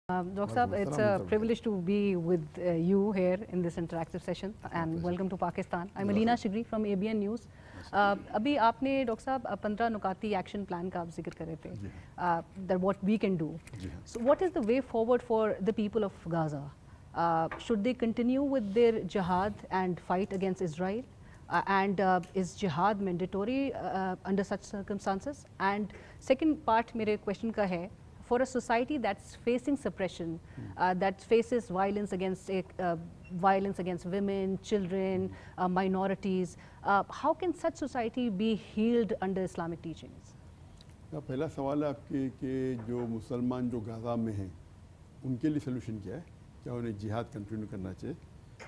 Dr. Saab, it's a privilege to be with you here in this interactive session, and welcome to Pakistan. I'm Alina Shigri from ABN News. अभी आपने doctor साहब 15 नुकाती action plan का आप जिक्र कर रहे थे, that what we can do. So what is the way forward for the people of Gaza? Should they continue with their jihad and fight against Israel? And is jihad mandatory under such circumstances? And second part मेरे question का है, for a society that's facing suppression, that faces violence against women, children, minorities, how can such society be healed under Islamic teachings? पहला सवाल है आपके कि जो मुसलमान जो गाज़ा में हैं उनके लिए सलूशन क्या है, क्या उन्हें जिहाद कंटिन्यू करना चाहिए?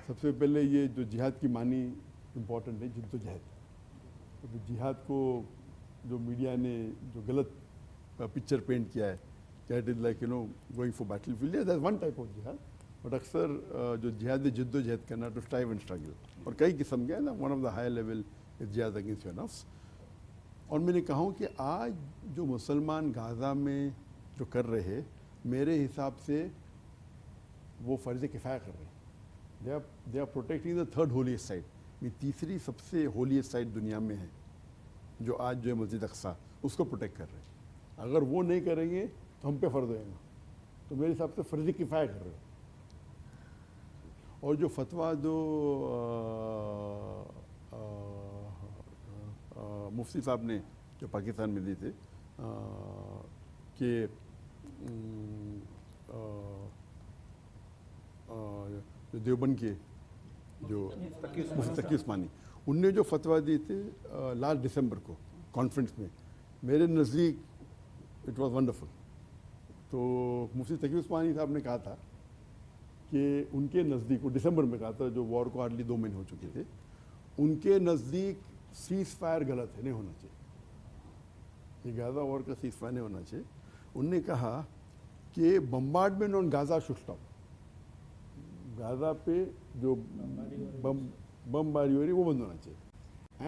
सबसे पहले ये जो जिहाद की मानी इम्पोर्टेंट है, जिद्दोजहद। तो जिहाद को जो मीडिया ने जो गलत पिक्चर पेंट किया है, it is like going for battle field, that's one type of जिहाद। बट अक्सर जो जिहाद है जिद्दोजहद करना, टू स्ट्राइव एंड स्ट्रगल, और कई किस्म के हैं ना, one of the high level is जिहाद अगेंस्ट योर नफ्स। और मैंने कहा हूँ कि आज जो मुसलमान गाज़ा में जो कर रहे हैं, मेरे हिसाब से वो फ़र्ज़ किफ़ाया कर रहे हैं। They are protecting the third holiest site, ये तीसरी सबसे होलीस्ट साइट दुनिया में है जो आज जो है मस्जिद अक्सा, उसको प्रोटेक्ट कर रहे हैं। अगर वो नहीं करेंगे तो हम पे फ़र्ज़ होएगा। तो मेरे हिसाब से फ़र्ज़ किफ़ाया कर रहे हैं। और जो फतवा जो मुफ्ती साहब ने जो पाकिस्तान में दिए थे कि जो देवबंद के जो मुफ्ती तकी उस्मानी, उनने जो फतवा दिए थे लास्ट दिसंबर को कॉन्फ्रेंस में, मेरे नज़दीक इट वाज वंडरफुल। तो मुफ्ती तकी उस्मानी साहब ने कहा था कि उनके नज़दीक, वो दिसंबर में कहा था, जो वॉर को हार्डली 2 महीने हो चुके थे, उनके नज़दीक सीज़ फायर गलत है, नहीं होना चाहिए, ये गाज़ा वॉर का सीज़ फायर नहीं होना चाहिए। उनने कहा कि bombardment on Gaza should stop, Gaza पे जो बमबारी हो रही वो बंद होना चाहिए,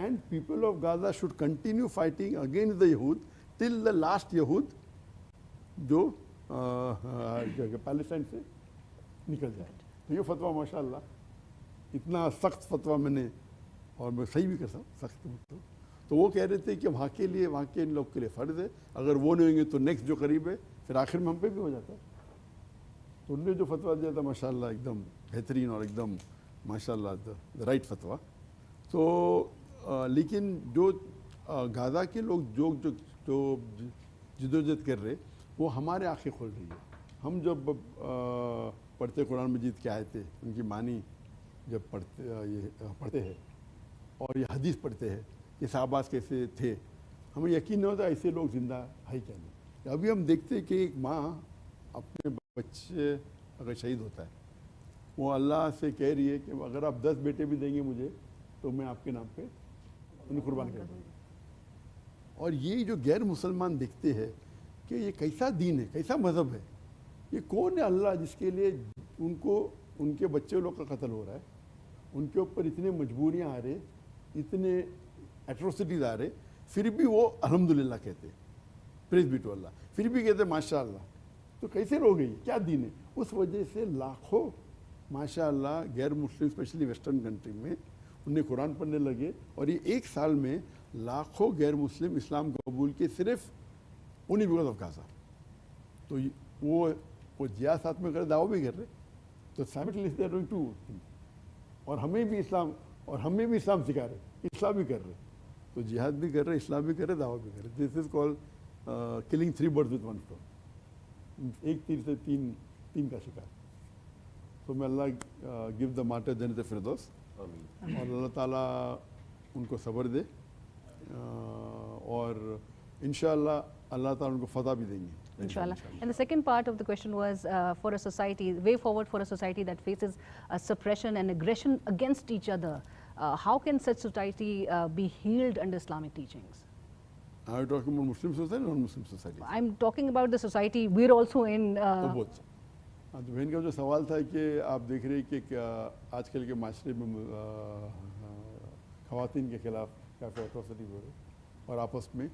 and people of Gaza should continue fighting against the यहूद टिल द लास्ट यहूद जो पैलेस्टाइन से निकल जाए। तो ये फतवा माशाअल्लाह इतना सख्त फतवा मैंने, और मैं सही भी कर सकता हूँ सख्त। तो वो कह रहे थे कि वहाँ के लिए, वहाँ के इन लोग के लिए फ़र्ज़ है, अगर वो नहीं होंगे तो नेक्स्ट जो करीब है फिर आखिर में हम पे भी हो जाता है। तो उनने जो फतवा दिया था माशाअल्लाह एकदम बेहतरीन और एकदम माशाअल्लाह द राइट फतवा। तो लेकिन जो गाज़ा के लोग जो जो जो जिद्दोजहद कर रहे, वो हमारे आँखें खोल रही है। हम जब पढ़ते कुरान मजीद के आए थे, उनकी मानी जब पढ़ते हैं और ये हदीस पढ़ते हैं कि सहाबास कैसे थे, हमें यकीन नहीं होता ऐसे लोग ज़िंदा है क्या नहीं। अभी हम देखते हैं कि एक माँ अपने बच्चे अगर शहीद होता है, वो अल्लाह से कह रही है कि अगर आप 10 बेटे भी देंगे मुझे तो मैं आपके नाम पे उन्हें कुर्बान कर दूँगी। और ये जो गैर मुसलमान देखते हैं कि ये कैसा दीन है, कैसा मज़हब है, ये कौन है अल्लाह जिसके लिए उनको उनके बच्चे लोग का कत्ल हो रहा है, उनके ऊपर इतने मजबूरियाँ आ रहे, इतने एट्रोसिटीज़ आ रहे, फिर भी वो अल्हम्दुलिल्लाह कहते, प्रेज़ बी टू अल्लाह, फिर भी कहते माशाअल्लाह। तो कैसे लोग हैं, क्या दीन है? उस वजह से लाखों माशाअल्लाह गैर मुस्लिम स्पेशली वेस्टर्न कंट्री में उन्हें कुरान पढ़ने लगे, और ये 1 साल में लाखों गैर मुस्लिम इस्लाम कबूल के सिर्फ उन्हीं बिकॉज ऑफ गाज़ा। तो वो जिया साथ में कर दावा भी कर रहे, तो simultaneously they are doing 2 things. और हमें भी इस्लाम सिखा रहे, इस्लाम भी कर रहे, तो जिहाद भी कर रहे, इस्लाम भी कर रहे, दावा भी कर रहे। This is called killing 3 birds with 1 stone, एक तीर से तीन का शिकार। तो मैं अल्लाह गिव द मार्टर जन्नत फिरदौस, और अल्लाह ताला उनको सब्र दे, और इंशाअल्लाह अल्लाह ताला उनको फतह भी देंगे Inshallah. And the second part of the question was for a society, way forward for a society that faces suppression and aggression against each other. How can such society be healed under Islamic teachings? Are you talking about Muslim society or non-Muslim society? I'm talking about the society. We're also in. Both. तो बहन का जो सवाल था कि आप देख रहे हैं कि आजकल के माशरे में ख़वातीन के ख़िलाफ़ काफ़ी एट्रोसिटी हो रही, और आपस में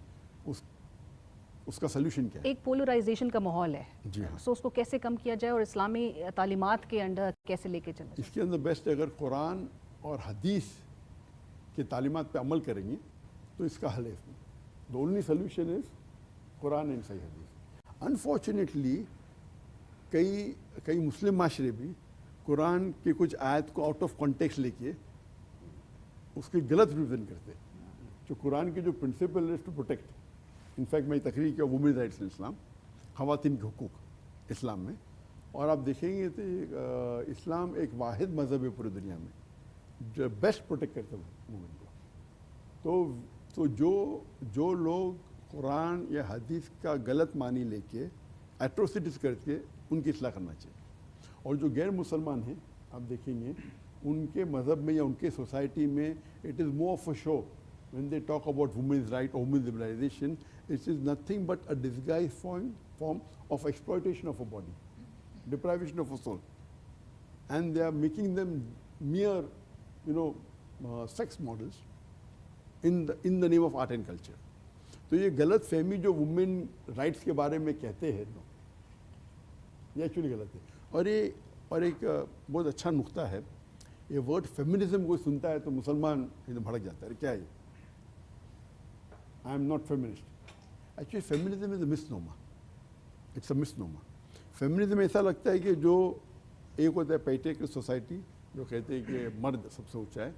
اس کا سلیوشن کیا ہے. ایک پولرائزیشن کا ماحول ہے, جی ہاں, سو اس کو کیسے کم کیا جائے اور اسلامی تعلیمات کے انڈر کیسے لے کے چلنا جائے؟ اس کے اندر بیسٹ اگر قرآن اور حدیث کی تعلیمات پہ عمل کریں گے تو اس کا حل ہے. اس میں the only solution is Quran and صحیح حدیث. انفارچونیٹلی کئی مسلم معاشرے بھی قرآن کی کچھ آیت کو آؤٹ آف کانٹیکسٹ لے کے اس کی غلط ریپرزینٹ کرتے ہیں. جو قرآن کی جو پرنسپل ہے ٹو پروٹیکٹ, انفیکٹ میں تقریر کیا وومن رائٹس ان اسلام, خواتین کے حقوق اسلام میں, اور آپ دیکھیں گے تو اسلام ایک واحد مذہب ہے پوری دنیا میں جو بیسٹ پروٹیکٹ کرتا ہے وومن کو. تو جو لوگ قرآن یا حدیث کا غلط معنی لے کے ایٹروسٹیز کر کے ان کی اصلاح کرنا چاہیے. اور جو غیر مسلمان ہیں آپ دیکھیں گے ان کے مذہب میں یا ان کے سوسائٹی میں it is more of a show when they talk about women's right or women's liberalization, it is nothing but a disguised form of exploitation of a body, deprivation of a soul, and they are making them mere sex models in the name of art and culture. تو یہ غلط فہمی جو women rights کے بارے میں کہتے ہیں یہ ایکچولی غلط ہے. اور ایک بہت اچھا نقطہ ہے, یہ ورڈ فیمنزم کوئی سنتا ہے تو مسلمان بھڑک جاتا ہے, کیا ہے I am not feminist. Actually feminism is a misnomer. It's a misnomer. Feminism ایسا لگتا ہے کہ جو ایک ہوتا ہے پیٹریارکل سوسائٹی جو کہتے ہیں کہ مرد سب سے اونچا ہے,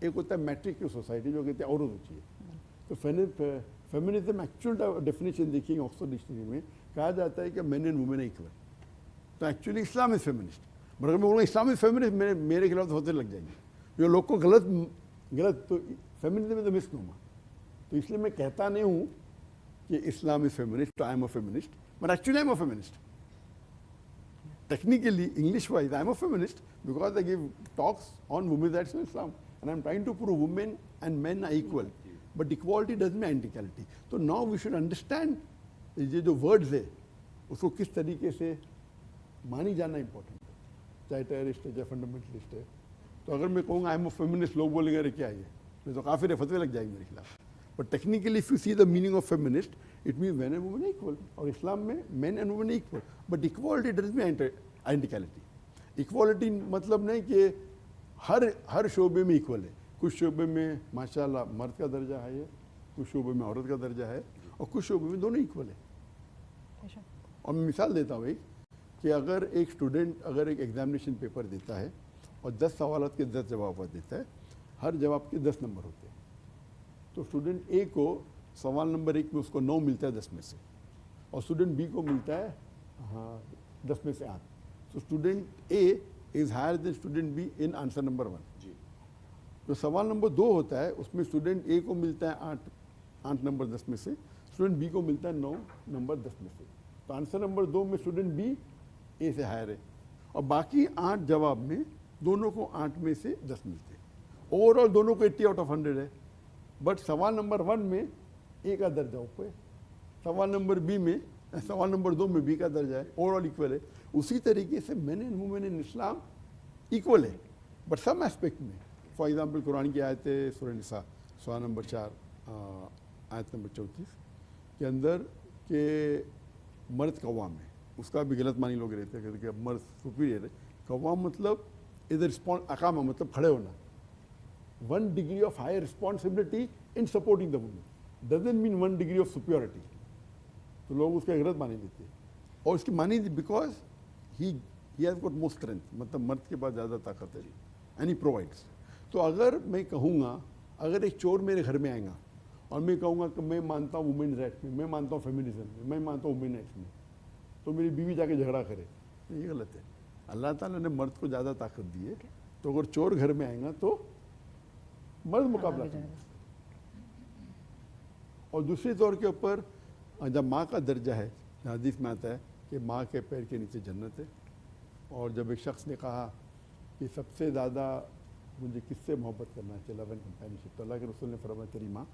ایک ہوتا ہے میٹریکل سوسائٹی جو کہتے ہیں عورت اونچی ہے. تو فیمنزم ایکچوئل ڈیفینیشن دیکھیں گے آکسفورڈ ڈکشنری میں کہا جاتا ہے کہ مین اینڈ وومن ایکول. تو ایکچولی اسلام از فیمنسٹ. مگر میں بولوں گا اسلام از فیمنسٹ میرے خلاف ہوتے لگ جائیں گے جو لوگ کو غلط. تو فیمنزم از اے مسنومر. تو اس لیے میں کہتا نہیں ہوں کہ Islam is feminist, I am a feminist, but actually I am a feminist. Technically English wise I am a feminist because I give talks on women rights in Islam and I am trying to prove women and men are equal, but equality does mean identicality. تو now we should understand یہ جو words ہے اس کو کس طریقے سے مانی جانا امپورٹنٹ ہے, چاہے ٹیررسٹ ہے چاہے فنڈامنٹلسٹ ہے. تو اگر میں کہوں گا آئی ایم اے فیمنسٹ, لوگ بولیں گے ارے کیا یہ تو کافر ہے, فتوے لگ جائیں گے میرے خلاف. But technically if you see the meaning of feminist, it means men and women are equal. اور اسلام میں men and women are equal. But equality doesn't mean identicality. Equality مطلب نہیں کہ ہر شعبے میں equal ہے. کچھ شعبے میں ماشاءاللہ مرد کا درجہ ہے, کچھ شعبے میں عورت کا درجہ ہے, اور کچھ شعبے میں دونوں equal ہے. اور میں مثال دیتا ہوں کہ اگر ایک اسٹوڈنٹ اگر ایک ایگزامینیشن پیپر دیتا ہے اور 10 سوالات کے 10 جوابات دیتا ہے, ہر جواب کے 10 نمبر ہوتے ہیں. تو اسٹوڈنٹ اے کو سوال نمبر 1 میں اس کو 9 ملتا ہے 10 میں سے, اور اسٹوڈنٹ بی کو ملتا ہے 10 میں سے 8. تو student A is higher than student B in answer number 1. جو سوال نمبر 2 ہوتا ہے اس میں اسٹوڈنٹ اے کو ملتا ہے 8 نمبر 10 میں سے, اسٹوڈنٹ بی کو ملتا ہے 9 نمبر 10 میں سے. تو آنسر نمبر 2 میں اسٹوڈنٹ بی اے سے ہائر ہے, اور باقی 8 جواب میں دونوں کو 8 میں سے 10 ملتے ہیں. اوور آل دونوں کو 80 آؤٹ آف 100 ہے. بٹ سوال نمبر 1 میں اے کا درجہ اوپر ہے, سوال نمبر سوال نمبر 2 میں بی کا درجہ ہے, اوور آل ایکول ہے. اسی طریقے سے men and women in Islam equal ہے, بٹ سم ایسپیکٹ میں. فار ایگزامپل قرآن کی آیت ہے سورہ نساء سورہ نمبر 4 آیت نمبر 34 کے اندر کہ مرد قوام ہے. اس کا بھی غلط معنی لوگ رہتے ہیں کہ مرد سپیریئر ہے. قوام مطلب ادھر اقامہ مطلب کھڑے ہونا. 1 degree of higher responsibility in supporting the woman doesn't mean 1 degree of superiority. تو لوگ اس کا غلط معنی لیتے ہیں, اور اس کی معنی because he has got more strength, مطلب مرد کے پاس زیادہ طاقت ہے and he provides. تو اگر میں کہوں گا اگر ایک چور میرے گھر میں آئے گا اور میں کہوں گا کہ میں مانتا ہوں وومن رائٹس میں, میں مانتا ہوں فیمنزم میں, میں مانتا ہوں وومن رائٹس میں, تو میری بیوی جا کے جھگڑا کرے, یہ غلط ہے. اللہ تعالیٰ نے مرد کو زیادہ طاقت دی ہے, تو اگر چور گھر میں آئے گا تو مرد مقابلہ کریں. اور دوسری طور کے اوپر جب ماں کا درجہ ہے, حدیث میں آتا ہے کہ ماں کے پیر کے نیچے جنت ہے. اور جب ایک شخص نے کہا کہ سب سے زیادہ مجھے کس سے محبت کرنا چاہیے, لو اینڈ کمپینشپ, تو اللہ کے رسول نے فرمایا تیری ماں,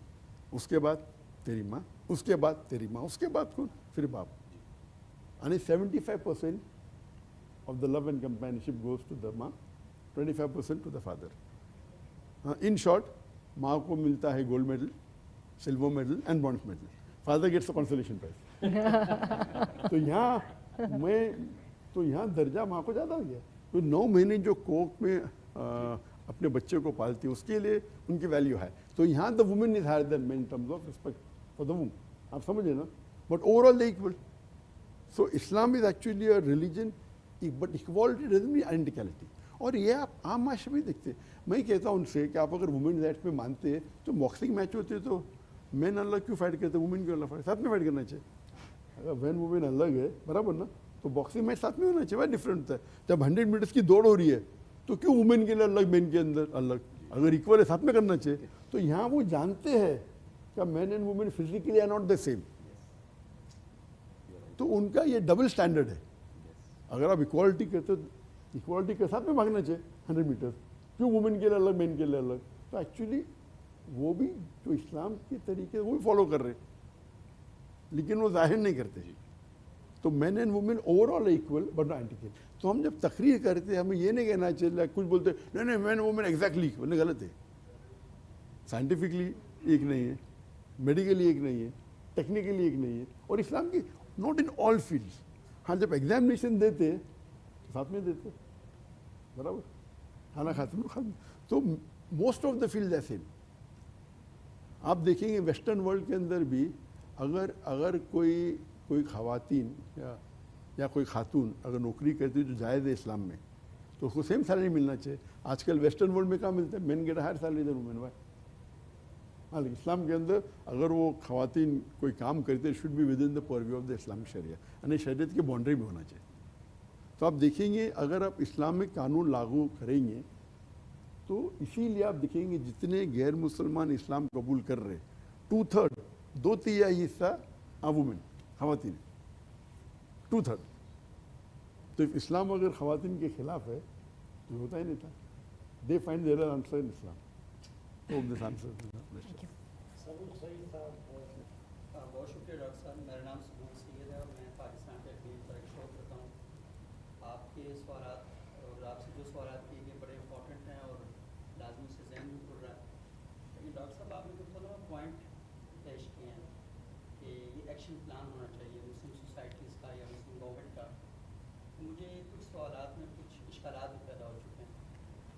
اس کے بعد تیری ماں, اس کے بعد تیری ماں, اس کے بعد کون, پھر باپ. یعنی 75% of the love and companionship goes to the ماں, 25% to the father. In short ماں کو ملتا ہے gold medal, silver medal and bronze medal. Father gets a consolation prize. तो यहाँ दर्जा माँ को ज़्यादा हो गया। तो 9 महीने जो कोख में अपने बच्चे को पालती है उसके लिए उनकी वैल्यू है। तो यहाँ the women is higher than men in terms of respect for the woman, आप समझे ना, but overall the equal. So Islam is actually a religion, but equality doesn't mean identicality. और ये आप आम माशरे में देखते। मैं कहता हूँ उनसे कि आप अगर वुमेन राइट्स में मानते हैं तो बॉक्सिंग मैच होते तो मैन अलग क्यों फाइट करते, वुमेन क्यों अलग फाइट, साथ में फाइट करना चाहिए। अगर वैन वुमेन अलग है बराबर ना, तो बॉक्सिंग मैच साथ में होना चाहिए, वह डिफरेंट होता है। जब 100 मीटर्स की दौड़ हो रही है तो क्यों वुमेन के लिए अलग, मेन के अंदर अलग, अगर इक्वल है साथ में करना चाहिए। तो यहाँ वो जानते हैं कि man and women physically are not the same, तो उनका ये डबल स्टैंडर्ड है। अगर आप इक्वालिटी करते हो, इक्वालिटी के साथ में भागना चाहिए 100 मीटर्स, क्यों वुमेन के लिए अलग, मेन के लिए अलग। तो एक्चुअली वो भी जो इस्लाम के तरीके वो भी फॉलो कर रहे हैं, लेकिन वो जाहिर नहीं करते। तो man and women overall equal but not identical. तो हम जब तकरीर करते हैं हमें ये नहीं कहना चाहिए, कुछ बोलते नहीं नहीं मैन वुमेन एग्जैक्टली इक्वल, नहीं, गलत है। साइंटिफिकली एक नहीं है, मेडिकली एक नहीं है, टेक्निकली एक नहीं है। और इस्लाम की नॉट इन ऑल फील्ड्स। हाँ, जब एग्जामिनेशन देते तो साथ में देते बराबर, खाना खाते में खाते। तो मोस्ट ऑफ द फील्ड ऐसे आप देखेंगे वेस्टर्न वर्ल्ड के अंदर भी अगर कोई खवातीन या कोई खातून अगर नौकरी करती है जो जायज़ है इस्लाम में, तो उसको सेम सैलरी मिलना चाहिए। आजकल वेस्टर्न वर्ल्ड में कहाँ मिलता है, men get higher salary than women. Why? हाँ, लेकिन इस्लाम के अंदर अगर वो खवातीन कोई काम करते हैं, should be within the purview of the Islamic sharia, यानी शरीयत की बाउंड्री में होना चाहिए। तो आप देखेंगे अगर आप इस्लामिक कानून लागू करेंगे तो इसीलिए आप देखेंगे जितने गैर मुसलमान इस्लाम कबूल कर रहे, 2/3 2/3 हिस्सा वुमेन खवातीन, 2/3। तो इस्लाम अगर खवातीन के खिलाफ है तो होता ही नहीं था। They find their answer in Islam. तो दिस आंसर। बहुत शुक्रिया डॉक्टर साहब। मेरा नाम सुबह सैयद है और मैं पाकिस्तान टेलीविजन पर एक शो करता हूँ। आपके सवाल और आपसे जो सवाल किए गए बड़े इंपॉर्टेंट हैं और लाजमी से जहन में खुल रहा है। लेकिन डॉक्टर साहब आपने कुछ थोड़ा पॉइंट पेश किए हैं कि ये एक्शन प्लान होना चाहिए मुस्लिम सोसाइटीज़ का या मुस्लिम गवर्नमेंट का। तो मुझे कुछ सवालात में कुछ इश्कालात भी पैदा हो चुके हैं,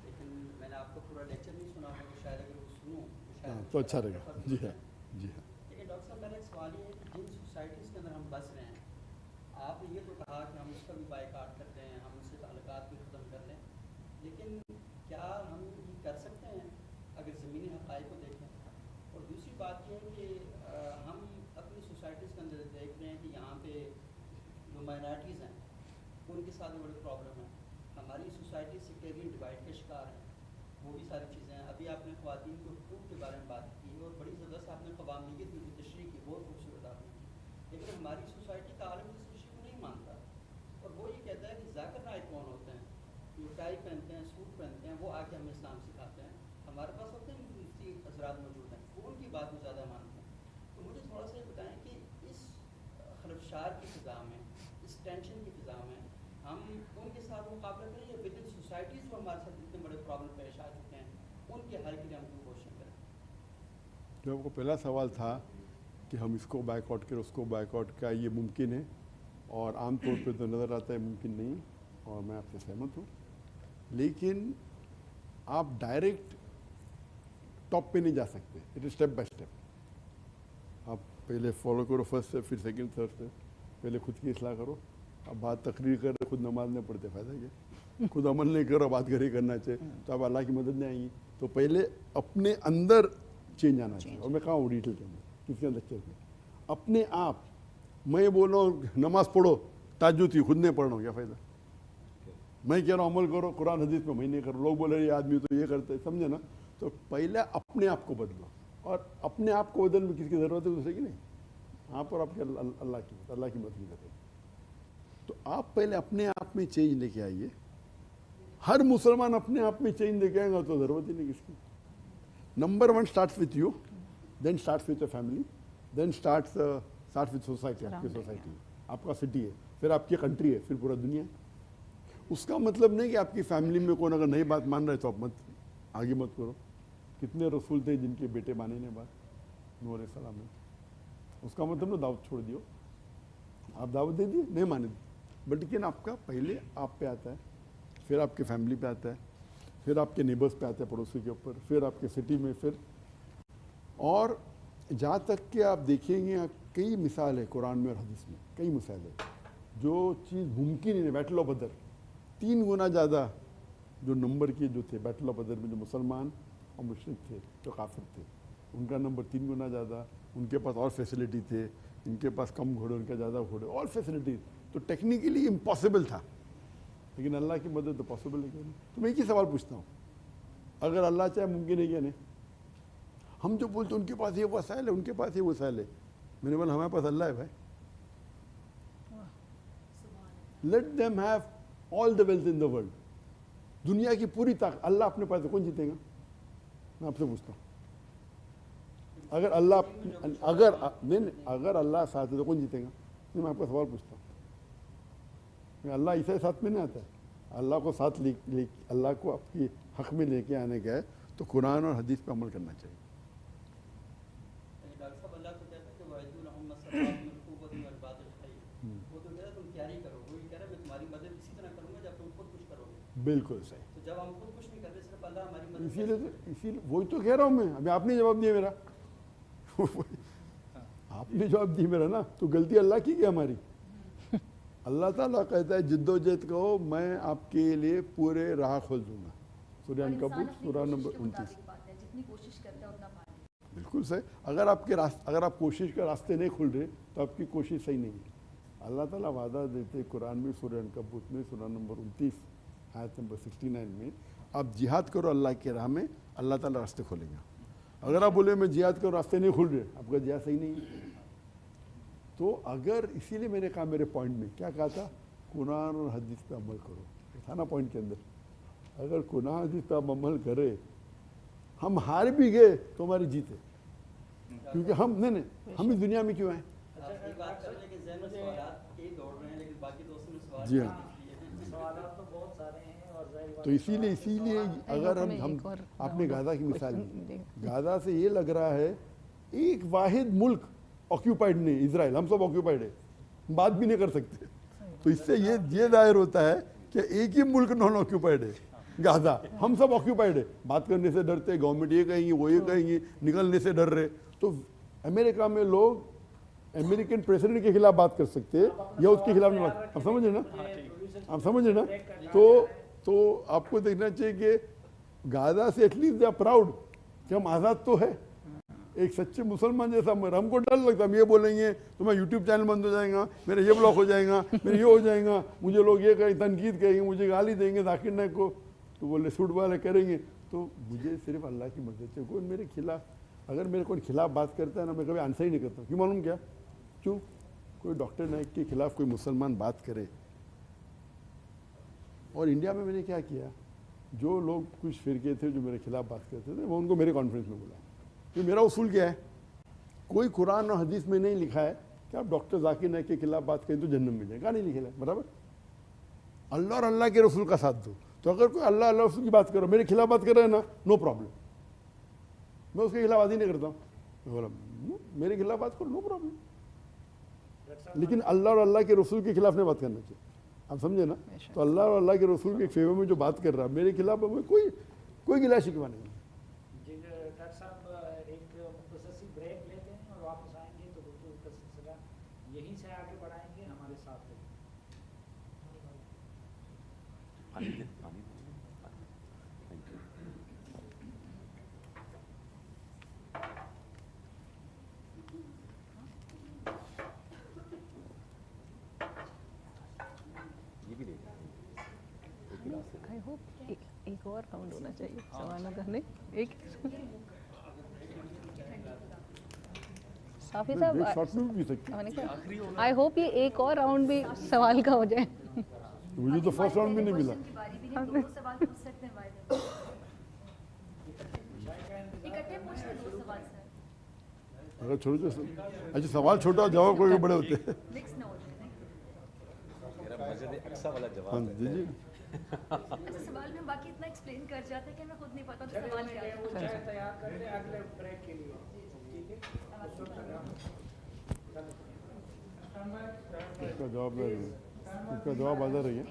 लेकिन मैंने आपको पूरा लेक्चर नहीं सुना है, तो शायद अगर वो सुनूँ तो अच्छा रहेगा। जी हाँ, जी हाँ। लेकिन डॉक्टर साहब मेरा एक सवाल ये है कि जिन सोसाइटीज़ के अंदर हम बस रहे हैं, आपने ये तो कहा कि हम उसका भी बायकाट करते हैं, हम उससे ताल्लुकात भी ख़त्म कर लें, लेकिन क्या हम ये कर सकते हैं अगर ज़मीनी हक़ाइक़ को देखें? और दूसरी बात ये है कि हम अपनी सोसाइटीज़ के अंदर देख रहे हैं कि यहाँ पे जो माइनॉरिटीज़ हैं उनके साथ भी बड़ी प्रॉब्लम है। हमारी सोसाइटी सेक्टेरियन डिवाइड का शिकार है, वो भी सारी चीज़ें हैं। अभी आपने ख़वातीन के हुकूक़ के बारे में बात की और बड़ी ज़बरदस्त आपने क़वामीयत में जो तशरीह की बहुत खूबसूरत आपने की, लेकिन हमारी सोसाइटी का आलम इस तशरीह को नहीं मानता और वो ये कहता है कि ज़ाकिर नाइक कौन होते हैं, जो टाई पहनते हैं, सूट पहनते हैं, वो आके हमें इस्लाम सिखाते हैं। हमारे पास होते हैं मुफ्ती हज़रात मौजूद हैं, वो उनकी बात को ज़्यादा मानते हैं। तो मुझे थोड़ा सा ये बताएँ कि इस खलफशार की फ़िज़ा में, इस टेंशन की फ़िज़ा में हम उनके साथ मुकाबला करें या विद इन सोसाइटीज़ जो हमारे साथ इतने बड़े प्रॉब्लम पेश आ चुके हैं उनके हल के लिए हम कोशिश करें? जो आपको पहला सवाल था कि हम इसको बायकॉट करें उसको बायकॉट, क्या ये मुमकिन है? और आमतौर पे तो नज़र आता है मुमकिन नहीं, और मैं आपसे सहमत हूँ। लेकिन आप डायरेक्ट टॉप पे नहीं जा सकते, it is step by step. आप पहले फॉलो करो फर्स्ट स्टेप, फिर सेकंड थर्ड स्टेप। पहले खुद की इस्लाह करो। अब बात तकरीर कर रहे, खुद नमाज नहीं पढ़ते, फ़ायदा क्या? खुद अमल नहीं करो, बात घर ही करना चाहिए, तो अब अल्लाह की मदद नहीं आएगी। तो पहले अपने अंदर चेंज आना चाहिए। और मैं कहाँ हूँ डिटेल के अंदर, किसके लेक्चर में अपने आप मैं बोल रहा हूँ नमाज पढ़ो, ताज्जुद थी, खुद नहीं पढ़ रहा हूँ, क्या फ़ायदा? मैं कह रहा हूँ अमल करो, कुरान हदीस में मैं नहीं कर रहा। लोग बोले ये आदमी तो ये करते, समझे ना? तो पहले अपने आप को बदलो, और अपने आप को बदलने में किसकी ज़रूरत है? दूसरे की नहीं, आप और आपके अल्लाह की मदद की ज़रूरत। तो आप पहले अपने आप में चेंज लेके आइए। हर मुसलमान अपने आप में चेंज लेके आएगा तो ज़रूरत ही नहीं किसकी। Number 1 starts with you, then starts with your family, then starts with society. आपकी सोसाइटी आपका सिटी है, फिर आपकी कंट्री है, फिर पूरा दुनिया। उसका मतलब नहीं कि आपकी फैमिली में कौन अगर नई बात मान रहा है तो आप आगे मत करो। कितने रसूल थे जिनके बेटे माने ने बात, नूह अलैहिस्सलाम ने, उसका मतलब ना दावत छोड़ दियो, आप दावत दे दिए नहीं माने दी, बट लेकिन आपका पहले आप पे आता है, फिर आपके फैमिली पे आता है, फिर आपके नेबर्स पे आता है, पड़ोसी के ऊपर, फिर आपके सिटी में, फिर और जहाँ तक कि आप देखेंगे कई मिसाल है कुरान में और हदीस में, कई मिसाल है जो चीज़ मुमकिन ही नहीं। बैटल ऑफ बदर 3 गुना ज़्यादा जो नंबर के जो थे बैटल ऑफ बदर में, जो मुसलमान और मुशरिक थे, जो काफिर थे, उनका नंबर 3 गुना ज़्यादा, उनके पास और फैसिलिटी थे, इनके पास कम घोड़े, उनका ज़्यादा घोड़े, और फैसिलिटी, तो टेक्निकली इम्पॉसिबल था, लेकिन अल्लाह की मदद तो पॉसिबल है क्या नहीं। तो मैं एक ही सवाल पूछता हूँ, अगर अल्लाह चाहे मुमकिन है क्या नहीं? हम जो बोलते उनके पास ये वसाइल है, उनके पास ये वसाइल है, मैंने बोला हमारे पास अल्लाह है भाई। Let them have all the wealth in the world, दुनिया की पूरी ताकत अल्लाह अपने पास है, कौन जीतेगा? मैं आपसे पूछता हूँ, अगर अल्लाह अगर अल्लाह साथ है तो कौन जीतेगा? नहीं, मैं आपका सवाल पूछता हूँ, अल्लाह ऐसे साथ में नहीं आता है, अल्लाह को साथ अल्लाह को आपकी हक में लेके आने का है तो कुरान और हदीस पे अमल करना चाहिए। डॉक्टर साहब अल्लाह तो कहता है कि वाहिदुल अहम्मद सल्लल्लाहु अलैहि वसल्लम वल बातिल खैर, वो तो कहता है तुम तैयारी करो, वो ये कह रहा है मैं तुम्हारी मदद इसी तरह करूंगा जब तुम खुद कुछ करोगे। बिल्कुल सही। तो जब हम खुद कुछ नहीं कर रहे, सिर्फ अल्लाह हमारी मदद इसीलिए वही तो कह रहा हूँ मैं, अभी आपने जवाब दिया मेरा आपने जवाब दिया मेरा ना, तो गलती अल्लाह की क्या हमारी? अल्लाह ताला कहता है जिद्दोजहद कहो, मैं आपके लिए पूरे राह खोल दूंगा। सूरह अनकबूत सूरह नंबर 29। जितनी कोशिश करता है उतना पाता है। बिल्कुल सही। अगर आप कोशिश के रास्ते नहीं खुल रहे तो आपकी कोशिश सही नहीं है। अल्लाह ताला वादा देते कुरान में सूरह अनकबूत में सूरह नंबर 29 आयत नंबर 69 में, आप जिहाद करो अल्लाह के राह में, अल्लाह ताला रास्ते खोलेगा। अगर आप बोले मैं जिहाद करो रास्ते नहीं खुल रहे, आपका जिहाद सही नहीं है। तो अगर इसीलिए मैंने कहा मेरे पॉइंट में क्या कहा था, कुरान और हदीस पे अमल करो, था ना पॉइंट के अंदर। अगर कुरान हदीस पे आप अमल करे, हम हार भी गए तो हमारी जीत है, क्योंकि हम हम इस दुनिया में क्यों आए? बात कर लेकिन ज़हन में सवालात यही दौड़ रहे हैं, लेकिन बाकी दोस्तों ने सवाल जी हाँ। सवालात तो बहुत सारे हैं और तो इसीलिए अगर हम आपने गाजा की मिसाल दी, गाजा से ये लग रहा है एक वाहिद मुल्क ऑक्यूपाइड नहीं, इजराइल, हम सब ऑक्यूपाइड है, बात भी नहीं कर सकते। तो इससे ये दायर होता है कि एक ही मुल्क नॉन ऑक्यूपाइड है, गाजा, हम सब ऑक्यूपाइड है, बात करने से डरते, गवर्नमेंट ये कहेंगी वो ये कहेंगी, निकलने से डर रहे। तो अमेरिका में लोग अमेरिकन प्रेसिडेंट के खिलाफ बात कर सकते हैं या उसके खिलाफ नहीं बात, आप समझे ना, आप समझे ना। तो आपको देखना चाहिए कि गाजा से एटलीस्ट दे आर प्राउड कि हम आज़ाद तो है, एक सच्चे मुसलमान जैसा। हमको डर लगता है, हम ये बोलेंगे तो मैं यूट्यूब चैनल बंद हो जाएगा, मेरा ये ब्लॉक हो जाएगा, मेरा ये हो जाएगा, मुझे लोग ये कहेंगे, तनकीद कहेंगे, मुझे गाली देंगे, जाकिर नाइक को तो बोले सूट वाले करेंगे। तो मुझे सिर्फ अल्लाह की मदद से, कोई मेरे खिलाफ, अगर मेरे कोई खिलाफ बात करता है ना, मैं कभी आंसर ही नहीं करता। क्यों मालूम क्या? क्यों? कोई डॉक्टर नाइक के खिलाफ कोई मुसलमान बात करे, और इंडिया में मैंने क्या किया, जो लोग कुछ फिरके थे जो मेरे खिलाफ बात करते थे, वो उनको मेरे कॉन्फ्रेंस में बुलाया। तो मेरा उसूल क्या है, कोई कुरान और हदीस में नहीं लिखा है कि आप डॉक्टर जाकिर नाइक के खिलाफ बात करें तो जन्नत में जाएगा, नहीं लिखा है, बराबर। अल्लाह और अल्लाह के रसूल का साथ दो। तो अगर कोई अल्लाह अल्लाह रसूल की बात करो, मेरे खिलाफ बात कर रहे हैं ना, नो प्रॉब्लम, मैं उसके खिलाफ बात ही नहीं करता हूँ। मैं बोला मेरे खिलाफ बात करो, नो प्रॉब्लम, लेकिन अल्लाह और अल्लाह के रसूल के खिलाफ नहीं बात करना चाहिए। आप समझे ना। तो अल्लाह और अल्लाह के रसूल के फेवर में जो बात कर रहा है, मेरे खिलाफ हमें कोई गिला शिकवा नहीं। डॉक्टर साहब एक मुख्तसर ब्रेक लेते हैं और वापस आएंगे तो गुफ्तगू का सिलसिला यहीं से आगे बढ़ाएंगे, हमारे साथ रहिए। आई होप एक और राउंड होना चाहिए सवालों का। नहीं, एक साफी साहब, आई होप ये एक और राउंड भी सवाल का हो जाए। मुझे तो फर्स्ट राउंड में नहीं मिला। सवाल पूछ सकते हैं वाइद, इकट्ठे पूछ ले 2 सवाल सर, अगर छोटे अच्छा सवाल छोटा जवाब कोई बड़े होते हैं, मिक्स ना हो जाए। मेरा मजे अक्सा वाला जवाब हाँ दीजिए। अच्छा, सवाल में बाकी इतना एक्सप्लेन कर जाते हैं कि मैं खुद नहीं पता तो सवाल क्या है। तैयार करते हैं अगले ब्रेक के लिए, ठीक है। उसका जवाब दे रही है, उसका जवाब आधा रही है,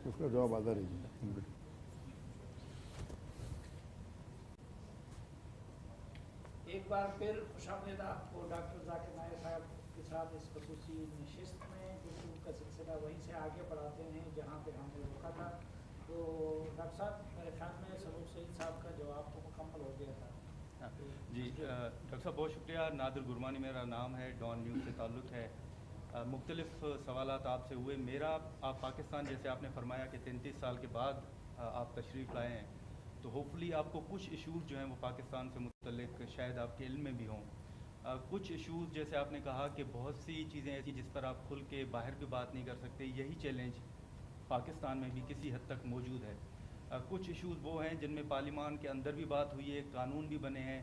उसका जवाब आधा रही है। एक बार फिर खुशामदीद आपको डॉक्टर जाकिर नायक साहब के साथ इस खसूसी नशिस्त में, क्योंकि उनका सिलसिला वहीं से आगे बढ़ाते हैं जहाँ पे हमने रोका था। तो डॉक्टर साहब, मेरे ख्याल में सरूर सईद साहब का जवाब तो मुकम्मल हो गया था। जी डॉक्टर साहब बहुत शुक्रिया। नादिर गुरमानी मेरा नाम है, डॉन न्यूज़ से ताल्लुक़ है। मुख्तलिफ़ सवालात आपसे हुए। मेरा, आप पाकिस्तान जैसे आपने फरमाया कि 33 साल के बाद आप तशरीफ़ लाए हैं, तो होपफुली आपको कुछ इशूज़ जो हैं वो पाकिस्तान से मुतल्लिक़ शायद आपके इल्म में भी हों। कुछ इशूज़ जैसे आपने कहा कि बहुत सी चीज़ें ऐसी जिस पर आप खुल के बाहर भी बात नहीं कर सकते, यही चैलेंज पाकिस्तान में भी किसी हद तक मौजूद है। कुछ इशूज़ वो हैं जिनमें पार्लिमान के अंदर भी बात हुई है, कानून भी बने हैं,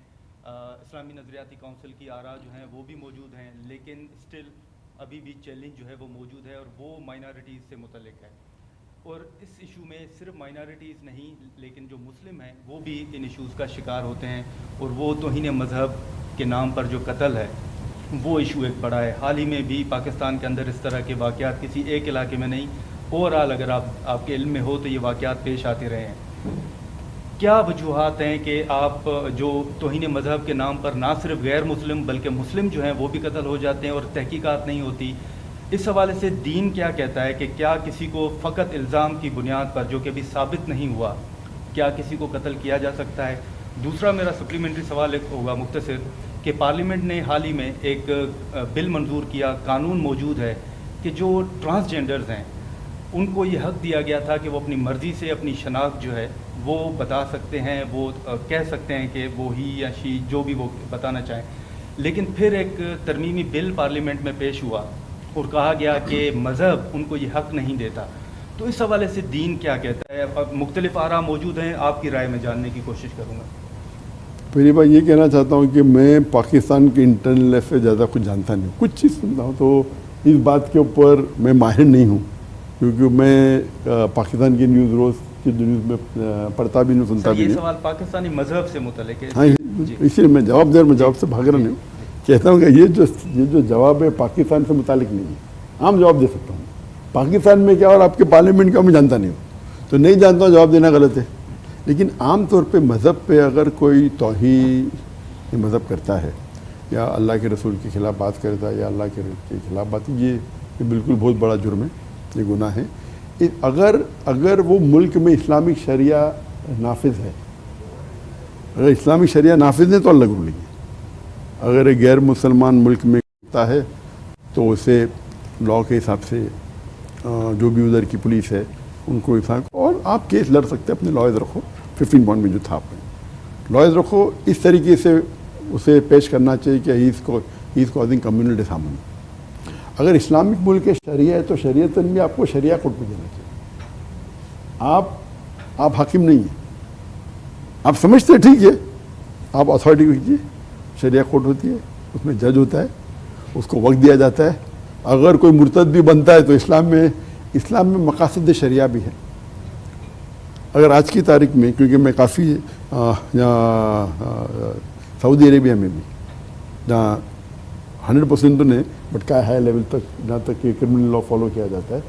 इस्लामी नज़रियाती काउंसिल की आरा जो हैं वो भी मौजूद हैं, लेकिन स्टिल अभी भी चैलेंज जो है वो मौजूद है और वो माइनॉरिटीज़ से मुतल्लिक़ है। और इस इशू में सिर्फ माइनॉरिटीज़ नहीं, लेकिन जो मुस्लिम हैं वो भी इन इशूज़ का शिकार होते हैं, और वो तौहीन मज़हब के नाम पर जो कत्ल है वो इशू एक बड़ा है। हाल ही में भी पाकिस्तान के अंदर इस तरह के वाक़यात किसी एक इलाके में नहीं, ओवरऑल अगर आपके इल्म में हो तो ये वाक़यात पेश आते रहे हैं। क्या वजूहात हैं कि आप जो तौहीन मज़हब के नाम पर ना सिर्फ गैर मुस्लिम बल्कि मुस्लिम जो हैं वो भी कत्ल हो जाते हैं और तहकीकात नहीं होती? इस हवाले से दीन क्या कहता है कि क्या किसी को फ़कत इल्ज़ाम की बुनियाद पर, जो कि अभी साबित नहीं हुआ, क्या किसी को कत्ल किया जा सकता है? दूसरा मेरा सप्लीमेंट्री सवाल एक होगा मुख्तसर, कि पार्लियामेंट ने हाल ही में एक बिल मंजूर किया, कानून मौजूद है कि जो ट्रांसजेंडर्स हैं उनको ये हक़ दिया गया था कि वो अपनी मर्ज़ी से अपनी शनाख्त जो है वो बता सकते हैं, वो कह सकते हैं कि वो ही या शी, जो भी वो बताना चाहें। लेकिन फिर एक तरमीमी बिल पार्लियामेंट में पेश हुआ और कहा गया कि मज़हब उनको ये हक़ नहीं देता। तो इस हवाले से दीन क्या कहता है? अब मुख्तलिफ आरा मौजूद हैं, आपकी राय में जानने की कोशिश करूँगा। पहली बात ये कहना चाहता हूँ कि मैं पाकिस्तान के इंटरनल अफेयर ज़्यादा कुछ जानता नहीं हूँ, कुछ चीज़ सुनता हूँ, तो इस बात के ऊपर मैं माहिर नहीं हूँ, क्योंकि मैं पाकिस्तान की न्यूज़ रोज़ की न्यूज़ में पढ़ता भी नहीं, सुनता भी नहीं। ये सवाल पाकिस्तानी मज़हब से मुतल्लिक़ है। हाँ, इसलिए मैं जवाब दे, मैं जवाब से भाग रहा नहीं हूँ। कहता हूँ कि ये जो जवाब है पाकिस्तान से मुतालिक नहीं है। आम जवाब दे सकता हूँ, पाकिस्तान में क्या और आपके पार्लियामेंट का मैं जानता नहीं हूँ, तो नहीं जानता हूँ, जवाब देना गलत है। लेकिन आम तौर पे मज़हब पे अगर कोई तौहीन मज़हब करता है या अल्लाह के रसूल के ख़िलाफ़ बात करता है या अल्लाह के ख़िलाफ़ बात, ये बिल्कुल बहुत बड़ा जुर्म है, ये गुनाह है। अगर वो मुल्क में इस्लामिक शरिया नाफिज है, अगर इस्लामिक शरिया नाफिज है तो अलग रूलिंग है। अगर एक गैर मुसलमान मुल्क में होता है तो उसे लॉ के हिसाब से जो भी उधर की पुलिस है उनको हिसाब, और आप केस लड़ सकते हैं, अपने लॉयर्स रखो। 15 पॉइंट में जो था आपने लॉयर्स रखो, इस तरीके से उसे पेश करना चाहिए कि he is causing communal disharmony. अगर इस्लामिक मुल्क शरिया है तो शरीयतन भी आपको शरिया कोर्ट में देना चाहिए। आप हाकिम नहीं हैं, आप समझते हैं, ठीक है, आप अथॉरिटी कीजिए, शरिया कोर्ट होती है, उसमें जज होता है, उसको वक्त दिया जाता है। अगर कोई मुर्तद भी बनता है तो इस्लाम में मकासद शरिया भी है। अगर आज की तारीख में, क्योंकि मैं काफ़ी सऊदी अरेबिया में भी, जहाँ 100% तो नहीं बट क्या हाई लेवल तक, जहाँ तक कि क्रिमिनल लॉ फॉलो किया जाता है,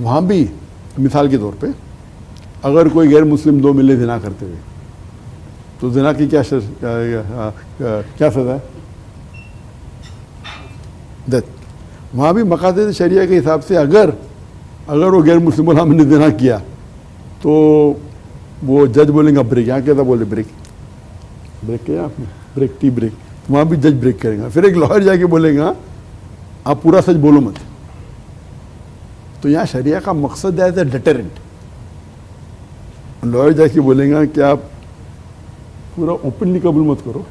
वहाँ भी मिसाल के तौर पे अगर कोई गैर मुस्लिम दो मिले ज़िना करते हुए, तो ज़िना की क्या सज़ा है? डेथ। वहाँ भी मकासद शरिया के हिसाब से अगर वो गैर मुस्लिम बोला हमने ज़िना किया तो वो जज बोलेंगे ब्रेक, यहाँ कैसा बोले ब्रेक किया आपने, ब्रेक, टी ब्रेक, तो वहाँ भी जज ब्रेक करेगा। फिर एक लॉयर जाके बोलेगा आप पूरा सच बोलो मत। तो यहाँ शरिया का मकसद है एज ए डिटरेंट। लॉयर जाके बोलेगा कि आप पूरा ओपनली कबूल मत करो,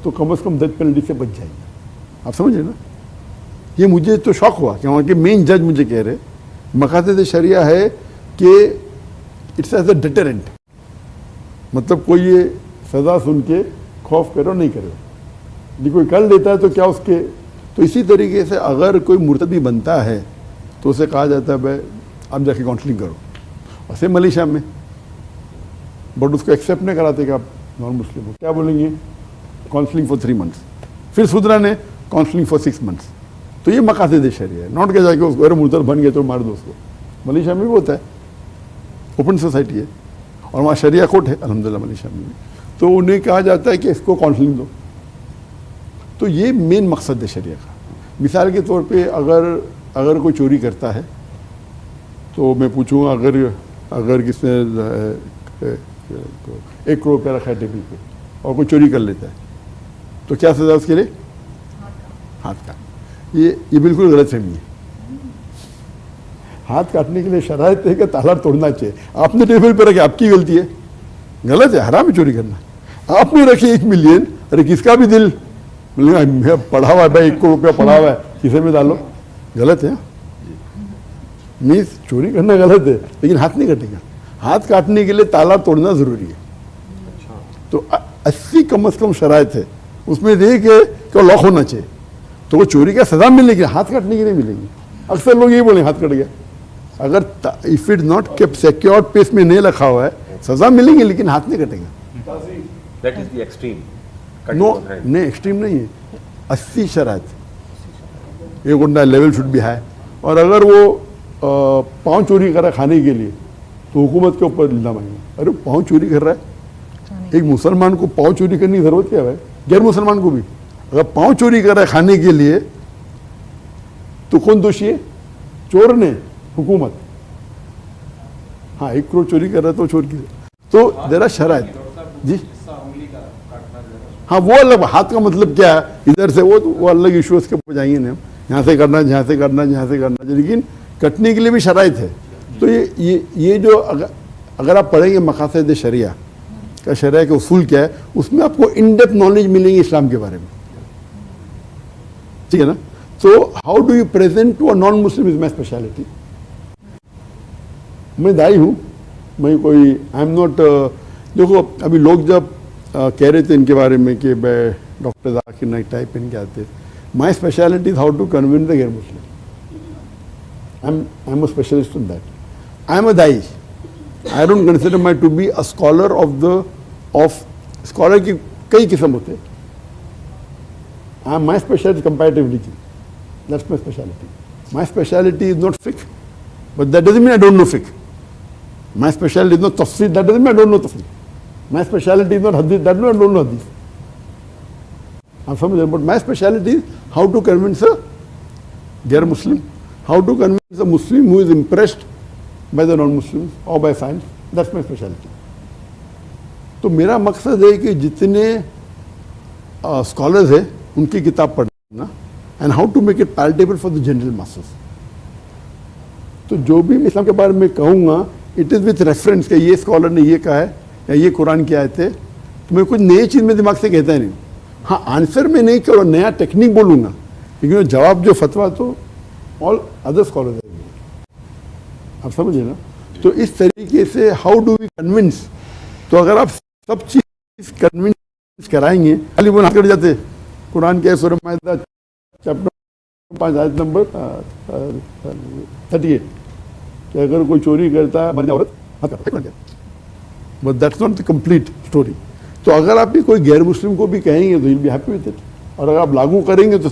तो कम से कम डेथ पेनल्टी से बच जाएंगे। आप समझे ना? ये मुझे तो शौक हुआ कि वहाँ के मेन जज मुझे कह रहे मकासद शरिया है कि इट्स एज ए डिटरेंट, मतलब कोई ये सज़ा सुन के खौफ करो नहीं करो, यदि कोई कर लेता है तो क्या उसके, तो इसी तरीके से अगर कोई मुर्तद भी बनता है तो उसे कहा जाता है भाई आप जाके काउंसलिंग करो। और सेम मलेशिया में, बट उसको एक्सेप्ट नहीं कराते कि आप नॉन मुस्लिम हो, क्या बोलेंगे काउंसलिंग फॉर 3 मंथ्स, फिर सुधरा ने काउंसलिंग फॉर 6 मंथ्स। तो ये मकासद शरिया है, नॉट के जाके उसको अरे मुर्तद बन गया तो मार दो उसको। मलेशिया में भी होता है, ओपन सोसाइटी है और वहाँ शरिया कोर्ट है अल्हम्दुलिल्लाह मलेशिया में भी, तो उन्हें कहा जाता है कि इसको काउंसलिंग दो। तो ये मेन मकसद है शरिया का। मिसाल के तौर पे अगर कोई चोरी करता है तो मैं पूछूंगा अगर किसने 1 करोड़ रुपया रखा है टेबल पे और कोई चोरी कर लेता है तो क्या सजा उसके लिए? हाथ काट। ये बिल्कुल गलत फहमी है। हाथ काटने के लिए शरायत है कि ताला तोड़ना चाहिए। आपने टेबल पे रखे, आपकी गलती है, गलत है, हराम है चोरी करना। आपने रखे 1 मिलियन, अरे किसका भी दिल पढ़ा हुआ है भाई, 1 करोड़ रुपया पढ़ा हुआ है, किसे में डालो, गलत है। मीन्स चोरी करना गलत है लेकिन हाथ नहीं कटेगा। हाथ काटने के लिए ताला तोड़ना जरूरी है। तो 80 कम से कम शरायत है, उसमें देख कि लॉक होना चाहिए, तो वो चोरी का सजा मिलेगी, हाथ काटने के लिए मिलेगी। अक्सर लोग यही बोले हाथ कट गया। अगर if it not kept secured place में नहीं रखा हुआ है सजा मिलेगी लेकिन हाथ नहीं कटेगा। That is the extreme. No नहीं, एक्सट्रीम नहीं है, 80 शरायत। ये गुंडा लेवल शुड बी हाई। और अगर वो पाँव चोरी कर रहा है खाने के लिए तो हुकूमत के ऊपर इल्जाम आएंगे, अरे पाँव चोरी कर रहा है। एक मुसलमान को पाँव चोरी करने की जरूरत क्या है? गैर मुसलमान को भी अगर पाँव चोरी कर रहा है खाने के लिए तो कौन दोषी है? चोर ने, हुकूमत। हाँ, 1 करोड़ चोरी कर रहा है तो चोर की, तो देरा शरायत जी। हाँ, वो अलग, हाथ का मतलब क्या है इधर से, वो अलग इशूज के ऊपर जाएंगे ना, यहाँ से करना, यहाँ से करना, यहाँ से करना, लेकिन कटने के लिए भी शराइत है। तो ये जो अगर आप पढ़ेंगे मकासद शरिया का, शरिया के उसूल क्या है, उसमें आपको इन डेप्थ नॉलेज मिलेंगे इस्लाम के बारे में, ठीक है ना। तो how do you present to a non Muslim is my speciality. मैं दाई हूँ, मैं कोई आई एम नॉट, देखो अभी लोग जब कह रहे थे इनके बारे में कि भाई डॉक्टर जाकिर नाइक टाइप इनके आते, my speciality is how to convince the गैर Muslim. I am a specialist in that. I am a दाई। I don't consider my to be a scholar of scholar की कई किस्म होते हैं। I am my speciality comparative religion, that's my speciality. My speciality is not fix, but that doesn't mean I don't know fix. My specialty is not tafsir, that doesn't mean I don't know tafsir. My specialty is not hadith, that doesn't mean I don't know hadith. I'm familiar, but my specialty is how to convince a dear Muslim, how to convince a Muslim who is impressed by the non-Muslims or by science. That's my specialty. तो मेरा मकसद है कि जितने scholars हैं उनकी किताब पढ़ना and how to make it palatable for the general masses. तो जो भी मैं इस्लाम के बारे में कहूँगा इट इज़ विथ रेफरेंस कि ये स्कॉलर ने ये कहा है या ये कुरान की आयत है, तो मैं कुछ नई चीज़ में दिमाग से कहता ही नहीं। हाँ, आंसर में नहीं करो, नया टेक्निक बोलूँगा, लेकिन जवाब जो फतवा तो ऑल अदर स्कॉलर है। आप समझे ना। तो इस तरीके से हाउ डू वी कन्विंस, तो अगर आप सब चीज़ कन्विंस कराएंगे, खाली वो कर जाते कुरान के सूरह माइदा चैप्टर 5 आयत नंबर 38 कि अगर कोई चोरी करता है मरने औरत but that's not the complete story. तो अगर आप भी कोई गैर मुस्लिम को भी कहेंगे तो will be happy with it, और अगर आप लागू करेंगे तो